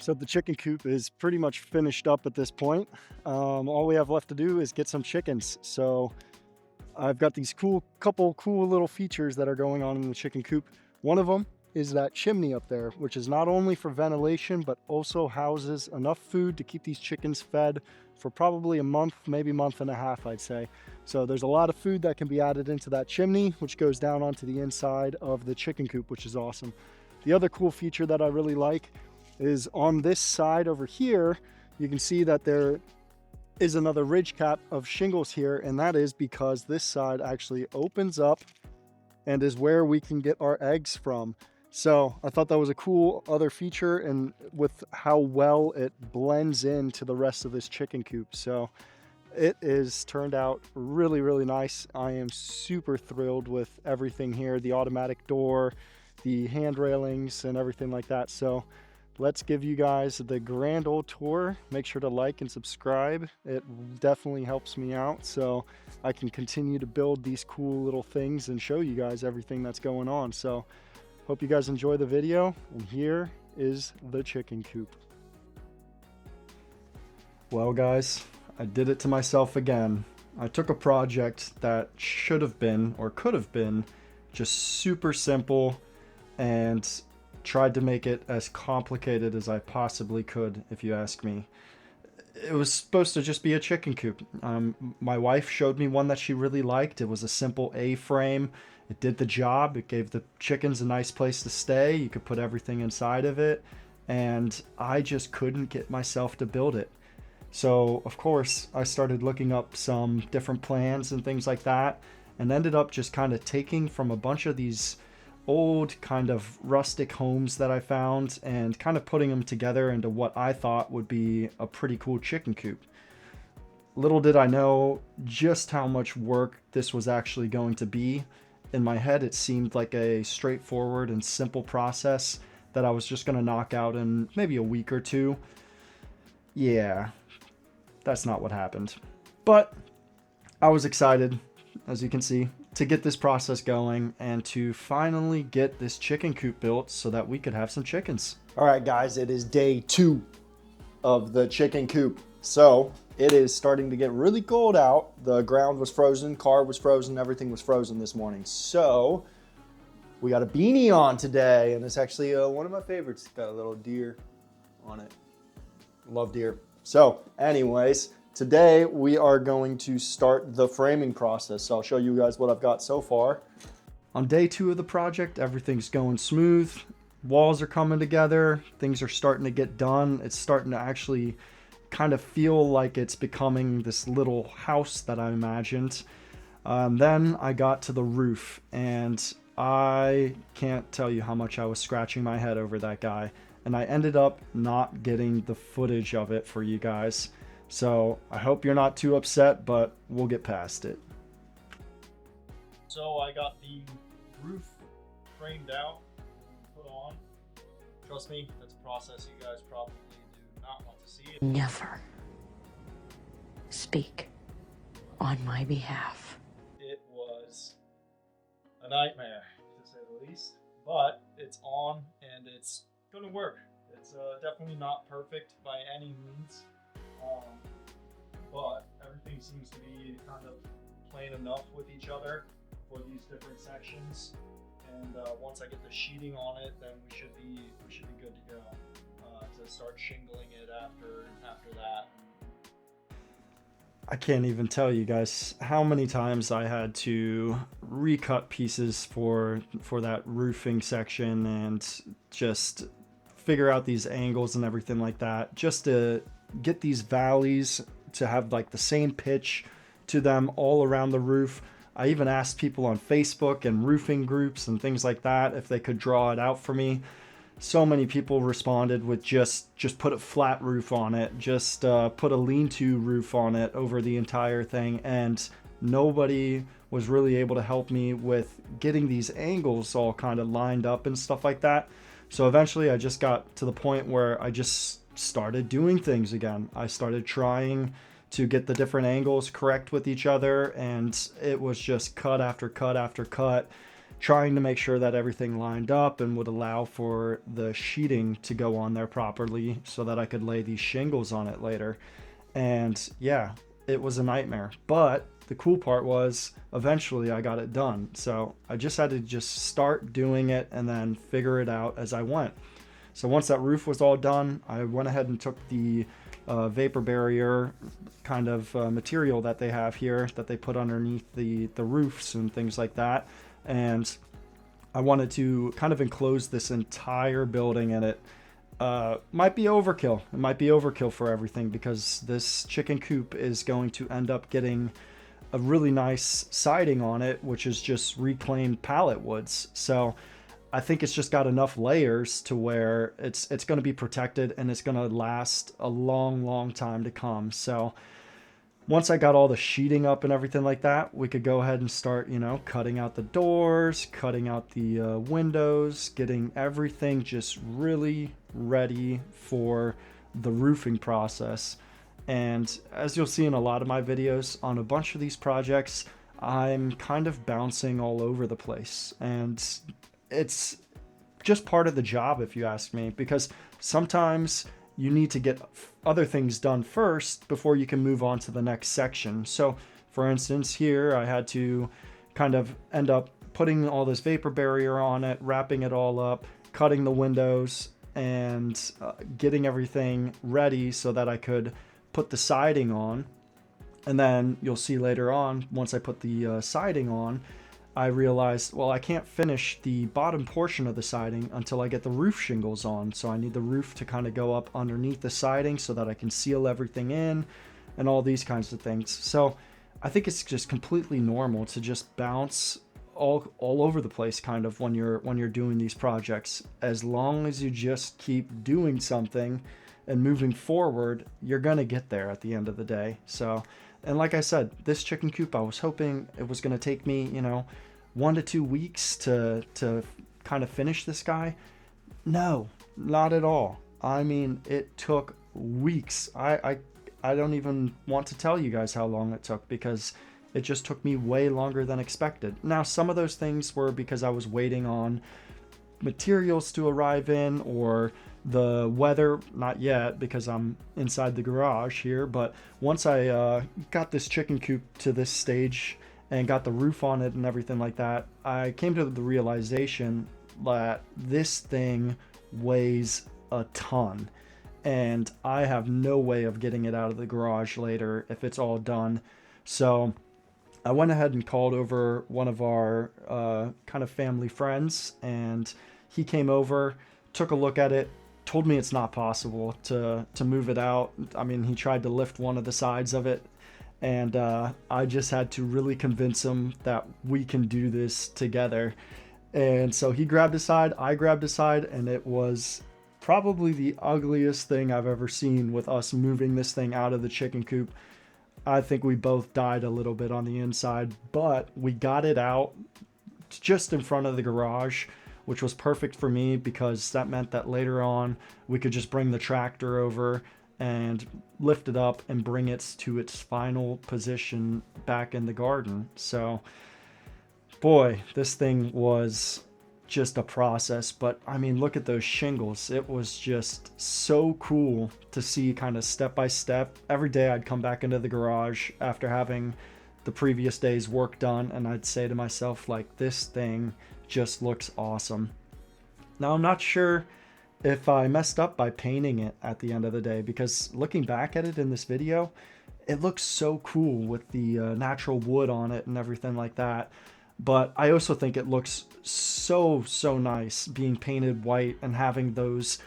So the chicken coop is pretty much finished up at this point. All we have left to do is get some chickens. So I've got these couple cool little features that are going on in the chicken coop. One of them is that chimney up there, which is not only for ventilation, but also houses enough food to keep these chickens fed for probably a month, maybe month and a half, I'd say. So there's a lot of food that can be added into that chimney, which goes down onto the inside of the chicken coop, which is awesome. The other cool feature that I really like is on this side over here, you can see that there is another ridge cap of shingles here, and that is because this side actually opens up and is where we can get our eggs from. So I thought that was a cool other feature, and with how well it blends into the rest of this chicken coop. So it is turned out really, really nice. I am super thrilled with everything here, the automatic door, the hand railings and everything like that. So let's give you guys the grand old tour. Make sure to like and subscribe. It definitely helps me out so I can continue to build these cool little things and show you guys everything that's going on. So hope you guys enjoy the video, and here is the chicken coop. Well guys, I did it to myself again. I took a project that should have been, or could have been, just super simple and tried to make it as complicated as I possibly could, if you ask me. It was supposed to just be a chicken coop. My wife showed me one that she really liked. It was a simple A-frame. It did the job. It gave the chickens a nice place to stay. You could put everything inside of it, and I just couldn't get myself to build it. So of course I started looking up some different plans and things like that, and ended up just kind of taking from a bunch of these old kind of rustic homes that I found and kind of putting them together into what I thought would be a pretty cool chicken coop. Little did I know just how much work this was actually going to be. In my head, it seemed like a straightforward and simple process that I was just going to knock out in maybe a week or two. Yeah, that's not what happened. But I was excited, as you can see, to get this process going and to finally get this chicken coop built so that we could have some chickens. All right, guys, it is day 2 of the chicken coop. So it is starting to get really cold out. The ground was frozen, car was frozen, everything was frozen this morning. So we got a beanie on today, and it's actually one of my favorites. It's got a little deer on it. Love deer. So anyways, today we are going to start the framing process. So I'll show you guys what I've got so far. On day 2 of the project, everything's going smooth. Walls are coming together. Things are starting to get done. It's starting to actually kind of feel like it's becoming this little house that I imagined. Then I got to the roof, and I can't tell you how much I was scratching my head over that guy. And I ended up not getting the footage of it for you guys. So I hope you're not too upset, but we'll get past it. So I got the roof framed out, put on. Trust me, that's a process you guys probably do not want to see. Never speak on my behalf. It was a nightmare, to say the least, but it's on and it's going to work. It's definitely not perfect by any means. But everything seems to be kind of plain enough with each other for these different sections. And once I get the sheeting on it, then we should be good to go to start shingling it after that. I can't even tell you guys how many times I had to recut pieces for that roofing section and just figure out these angles and everything like that, just to get these valleys to have like the same pitch to them all around the roof. I even asked people on Facebook and roofing groups and things like that if they could draw it out for me. So many people responded with just put a flat roof on it, just put a lean-to roof on it over the entire thing, and nobody was really able to help me with getting these angles all kind of lined up and stuff like that. So eventually I just got to the point where I just started doing things again. I started trying to get the different angles correct with each other, and it was just cut after cut after cut, trying to make sure that everything lined up and would allow for the sheeting to go on there properly so that I could lay these shingles on it later. And yeah, it was a nightmare. But the cool part was eventually I got it done. So I just had to just start doing it and then figure it out as I went. So once that roof was all done, I went ahead and took the vapor barrier kind of material that they have here that they put underneath the roofs and things like that. And I wanted to kind of enclose this entire building in it. Might be overkill. It might be overkill for everything because this chicken coop is going to end up getting a really nice siding on it, which is just reclaimed pallet woods. So I think it's just got enough layers to where it's going to be protected and it's going to last a long time to come. So once I got all the sheeting up and everything like that, we could go ahead and start, cutting out the doors, cutting out the windows, getting everything just really ready for the roofing process. And as you'll see in a lot of my videos on a bunch of these projects, I'm kind of bouncing all over the place. And it's just part of the job, if you ask me, because sometimes you need to get other things done first before you can move on to the next section. So for instance, here I had to kind of end up putting all this vapor barrier on it, wrapping it all up, cutting the windows, and getting everything ready so that I could put the siding on. And then you'll see later on, once I put the siding on, I realized, well, I can't finish the bottom portion of the siding until I get the roof shingles on. So I need the roof to kind of go up underneath the siding so that I can seal everything in and all these kinds of things. So I think it's just completely normal to just bounce all over the place kind of when you're doing these projects. As long as you just keep doing something and moving forward, you're going to get there at the end of the day. So, and like I said, this chicken coop, I was hoping it was going to take me, 1 to 2 weeks to kind of finish this guy. No, not at all. I mean, it took weeks. I don't even want to tell you guys how long it took because it just took me way longer than expected. Now, some of those things were because I was waiting on materials to arrive in or the weather. Not yet because I'm inside the garage here, but once I got this chicken coop to this stage and got the roof on it and everything like that, I came to the realization that this thing weighs a ton and I have no way of getting it out of the garage later if it's all done. So I went ahead and called over one of our kind of family friends, and he came over, took a look at it, told me it's not possible to move it out. I mean, he tried to lift one of the sides of it, and I just had to really convince him that we can do this together. And so he grabbed a side, I grabbed a side, and it was probably the ugliest thing I've ever seen with us moving this thing out of the chicken coop. I think we both died a little bit on the inside, but we got it out just in front of the garage, which was perfect for me because that meant that later on we could just bring the tractor over and lift it up and bring it to its final position back in the garden. So, boy, this thing was just a process. But I mean, look at those shingles. It was just so cool to see kind of step by step. Every day I'd come back into the garage after having the previous day's work done, and I'd say to myself, like, this thing just looks awesome. Now, I'm not sure if I messed up by painting it at the end of the day, because looking back at it in this video, it looks so cool with the natural wood on it and everything like that. But I also think it looks so nice being painted white and having those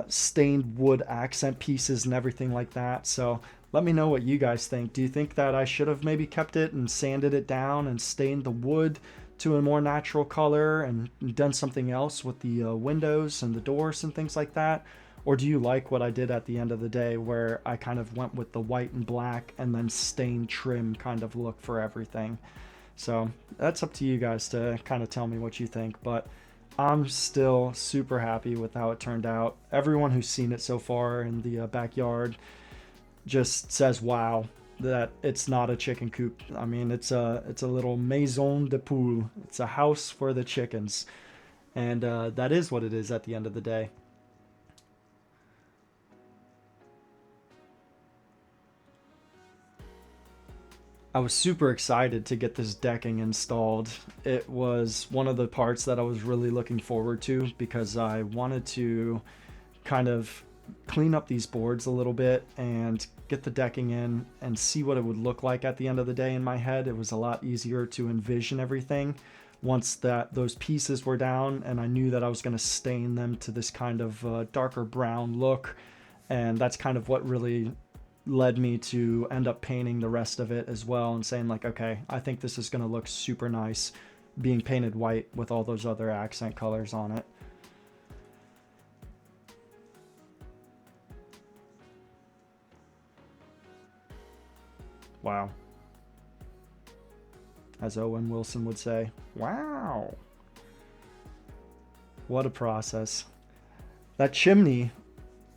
stained wood accent pieces and everything like that. So let me know what you guys think. Do you think that I should have maybe kept it and sanded it down and stained the wood to a more natural color and done something else with the windows and the doors and things like that? Or do you like what I did at the end of the day, where I kind of went with the white and black and then stained trim kind of look for everything? So that's up to you guys to kind of tell me what you think, but I'm still super happy with how it turned out. Everyone who's seen it so far in the backyard just says, wow, that it's not a chicken coop. I mean, it's a little maison de poule. It's a house for the chickens, and that is what it is at the end of the day. I was super excited to get this decking installed. It was one of the parts that I was really looking forward to because I wanted to kind of clean up these boards a little bit and get the decking in and see what it would look like at the end of the day in my head. It was a lot easier to envision everything once that those pieces were down, and I knew that I was going to stain them to this kind of darker brown look, and that's kind of what really led me to end up painting the rest of it as well and saying like, okay, I think this is going to look super nice being painted white with all those other accent colors on it. Wow. As Owen Wilson would say, wow. What a process. That chimney,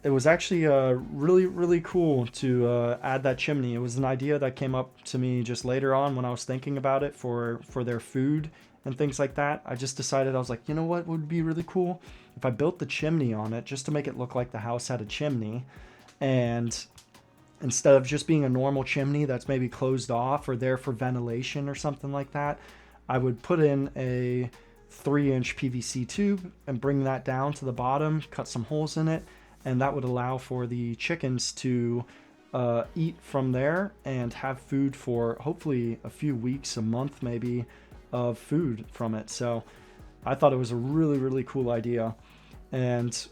it was actually really, really cool to add that chimney. It was an idea that came up to me just later on when I was thinking about it for their food and things like that. I just decided, I was like, you know what would be really cool? If I built the chimney on it just to make it look like the house had a chimney, and instead of just being a normal chimney that's maybe closed off or there for ventilation or something like that, I would put in a 3-inch PVC tube and bring that down to the bottom, cut some holes in it, and that would allow for the chickens to eat from there and have food for hopefully a few weeks, a month maybe, of food from it. So I thought it was a really, really cool idea. And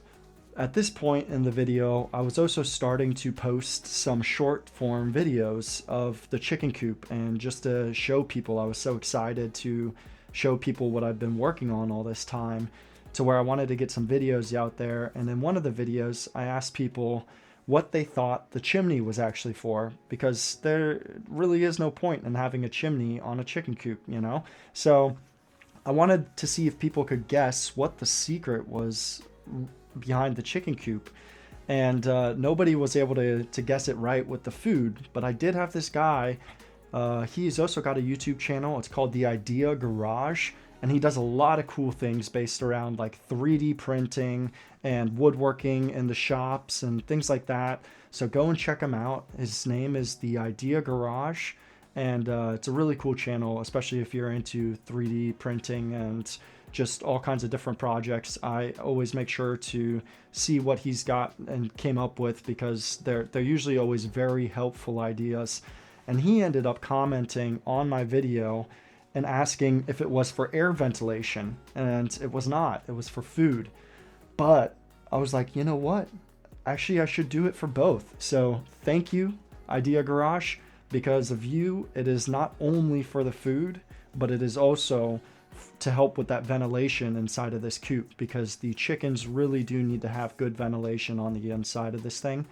at this point in the video, I was also starting to post some short form videos of the chicken coop, and just to show people, I was so excited to show people what I've been working on all this time, to where I wanted to get some videos out there. And in one of the videos, I asked people what they thought the chimney was actually for, because there really is no point in having a chimney on a chicken coop, you know? So I wanted to see if people could guess what the secret was behind the chicken coop, and nobody was able to guess it right with the food. But I did have this guy, he's also got a YouTube channel. It's called The Idea Garage, and he does a lot of cool things based around like 3D printing and woodworking in the shops and things like that. So go and check him out. His name is The Idea Garage, and it's a really cool channel, especially if you're into 3D printing and just all kinds of different projects. I always make sure to see what he's got and came up with, because they're usually always very helpful ideas. And he ended up commenting on my video and asking if it was for air ventilation, and it was not. It was for food. But I was like, you know what? Actually, I should do it for both. So thank you, Idea Garage. Because of you, it is not only for the food, but it is also to help with that ventilation inside of this coop, because the chickens really do need to have good ventilation on the inside of this thing.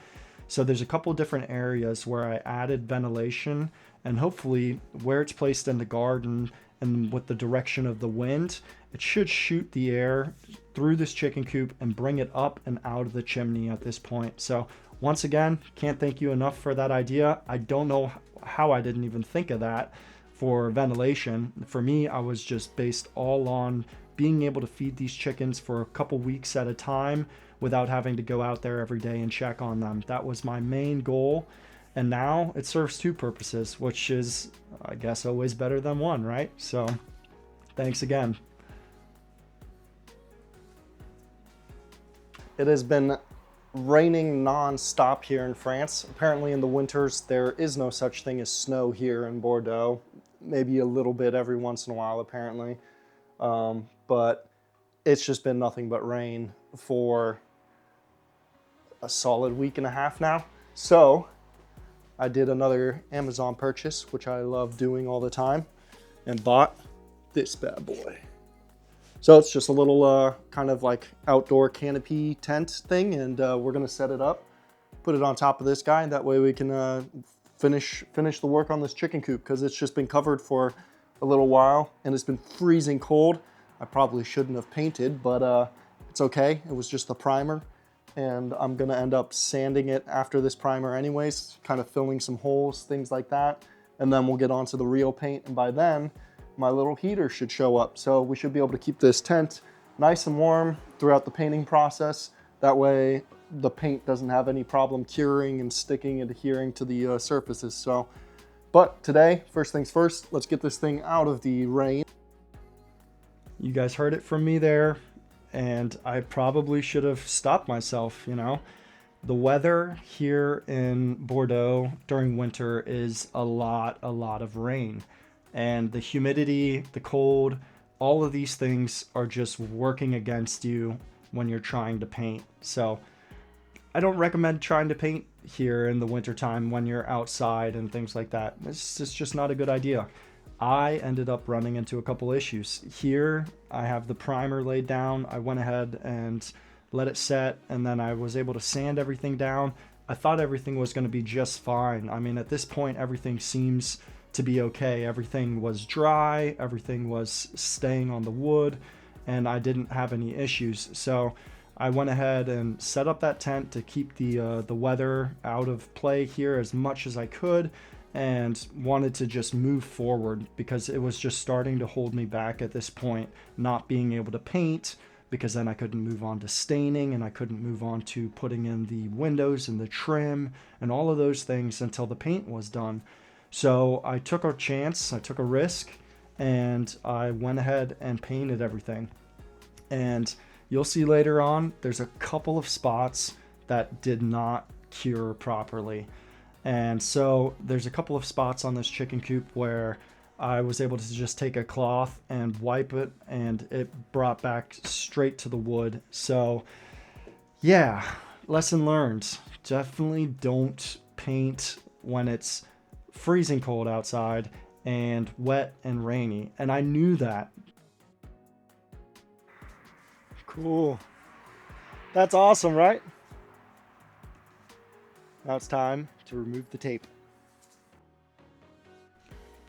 So there's a couple different areas where I added ventilation, and hopefully where it's placed in the garden and with the direction of the wind, it should shoot the air through this chicken coop and bring it up and out of the chimney at this point. So once again, can't thank you enough for that idea. I don't know how I didn't even think of that for ventilation. For me, I was just based all on being able to feed these chickens for a couple weeks at a time without having to go out there every day and check on them. That was my main goal. And now it serves two purposes, which is, I guess, always better than one, right? So thanks again. It has been raining non-stop here in France. Apparently in the winters, there is no such thing as snow here in Bordeaux. Maybe a little bit every once in a while, apparently. But it's just been nothing but rain for a solid week and a half now. So I did another Amazon purchase, which I love doing all the time, and bought this bad boy. So it's just a little kind of like outdoor canopy tent thing, and we're gonna set it up, put it on top of this guy, and that way we can finish the work on this chicken coop, because it's just been covered for a little while and it's been freezing cold. I probably shouldn't have painted, but it's okay. It was just the primer, and I'm gonna end up sanding it after this primer anyways, kind of filling some holes, things like that. And then we'll get onto the real paint, and by then my little heater should show up. So we should be able to keep this tent nice and warm throughout the painting process. That way the paint doesn't have any problem curing and sticking and adhering to the surfaces. So, but today, first things first, let's get this thing out of the rain. You guys heard it from me there, and I probably should have stopped myself, you know. The weather here in Bordeaux during winter is a lot of rain. And the humidity, the cold, all of these things are just working against you when you're trying to paint. So I don't recommend trying to paint here in the wintertime when you're outside and things like that. It's just not a good idea. I ended up running into a couple issues. Here, I have the primer laid down. I went ahead and let it set, and then I was able to sand everything down. I thought everything was going to be just fine. I mean, at this point, everything seems to be okay. Everything was dry, everything was staying on the wood, and I didn't have any issues. So I went ahead and set up that tent to keep the weather out of play here as much as I could, and wanted to just move forward because it was just starting to hold me back at this point, not being able to paint, because then I couldn't move on to staining, and I couldn't move on to putting in the windows and the trim and all of those things until the paint was done. So I took a chance, I took a risk, and I went ahead and painted everything. And you'll see later on, there's a couple of spots that did not cure properly. And so there's a couple of spots on this chicken coop where I was able to just take a cloth and wipe it, and it brought back straight to the wood. So yeah, lesson learned. Definitely don't paint when it's freezing cold outside and wet and rainy. And I knew that. Cool. That's awesome, right? Now it's time to remove the tape.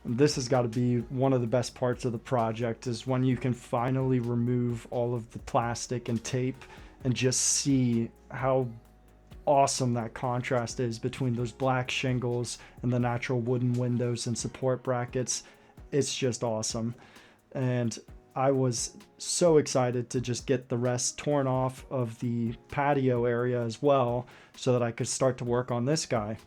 This has got to be one of the best parts of the project, is when you can finally remove all of the plastic and tape and just see how awesome that contrast is between those black shingles and the natural wooden windows and support brackets. It's just awesome. And I was so excited to just get the rest torn off of the patio area as well, so that I could start to work on this guy.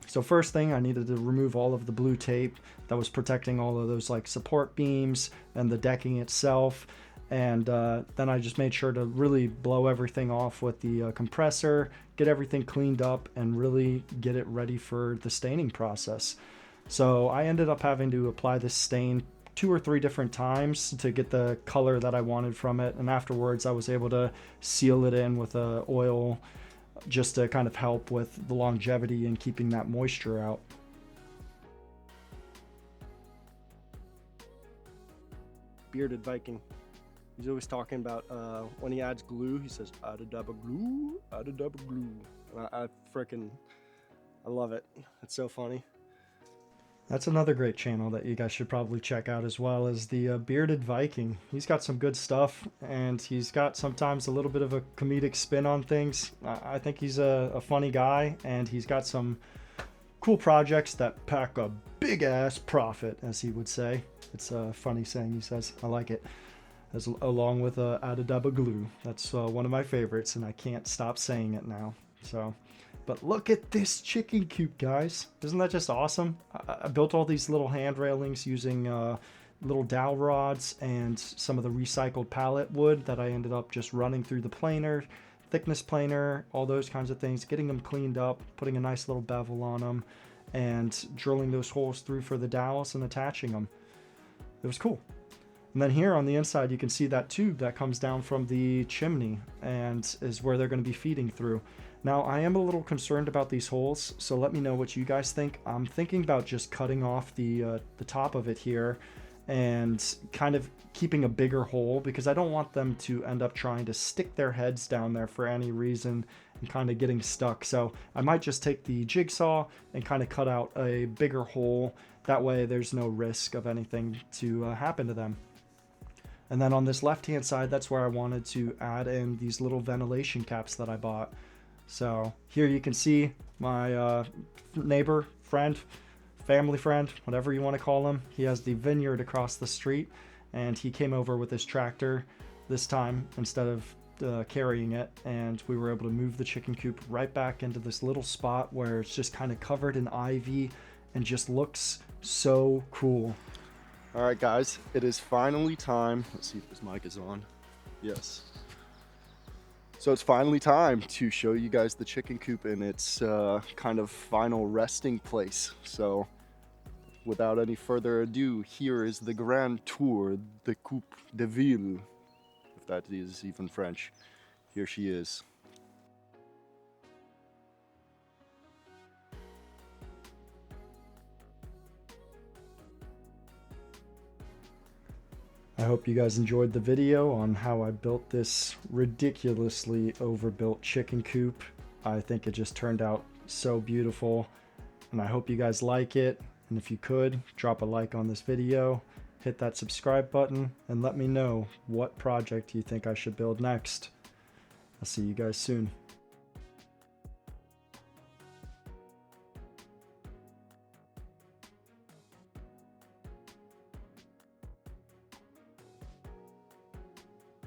So first thing, I needed to remove all of the blue tape that was protecting all of those like support beams and the decking itself. And then I just made sure to really blow everything off with the compressor, get everything cleaned up, and really get it ready for the staining process. So I ended up having to apply this stain 2 or 3 different times to get the color that I wanted from it. And afterwards, I was able to seal it in with oil, just to kind of help with the longevity and keeping that moisture out. Bearded Viking. He's always talking about when he adds glue, he says, add a dab of glue, add a dab of glue. And I love it. It's so funny. That's another great channel that you guys should probably check out as well, as the Bearded Viking. He's got some good stuff, and he's got sometimes a little bit of a comedic spin on things. I think he's a funny guy, and he's got some cool projects that pack a big ass profit, as he would say. It's a funny saying he says. I like it. Along with add a dab of glue. That's one of my favorites, and I can't stop saying it now. So. But look at this chicken coop, guys. Isn't that just awesome? I built all these little hand railings using little dowel rods and some of the recycled pallet wood that I ended up just running through the planer, thickness planer, all those kinds of things, getting them cleaned up, putting a nice little bevel on them, and drilling those holes through for the dowels and attaching them. It was cool. And then here on the inside, you can see that tube that comes down from the chimney and is where they're going to be feeding through. Now, I am a little concerned about these holes, so let me know what you guys think. I'm thinking about just cutting off the top of it here and kind of keeping a bigger hole, because I don't want them to end up trying to stick their heads down there for any reason and kind of getting stuck. So I might just take the jigsaw and kind of cut out a bigger hole. That way there's no risk of anything to happen to them. And then on this left-hand side, that's where I wanted to add in these little ventilation caps that I bought. So here you can see my neighbor, friend, family friend, whatever you want to call him. He has the vineyard across the street, and he came over with his tractor this time instead of carrying it, and we were able to move the chicken coop right back into this little spot where it's just kind of covered in ivy and just looks so cool. All right, guys, it is finally time. Let's see if this mic is on. Yes. So it's finally time to show you guys the chicken coop in its kind of final resting place. So without any further ado, here is the grand tour de Coupe de Ville, if that is even French. Here she is. I hope you guys enjoyed the video on how I built this ridiculously overbuilt chicken coop. I think it just turned out so beautiful, and I hope you guys like it. And if you could, drop a like on this video, hit that subscribe button, and let me know what project you think I should build next. I'll see you guys soon.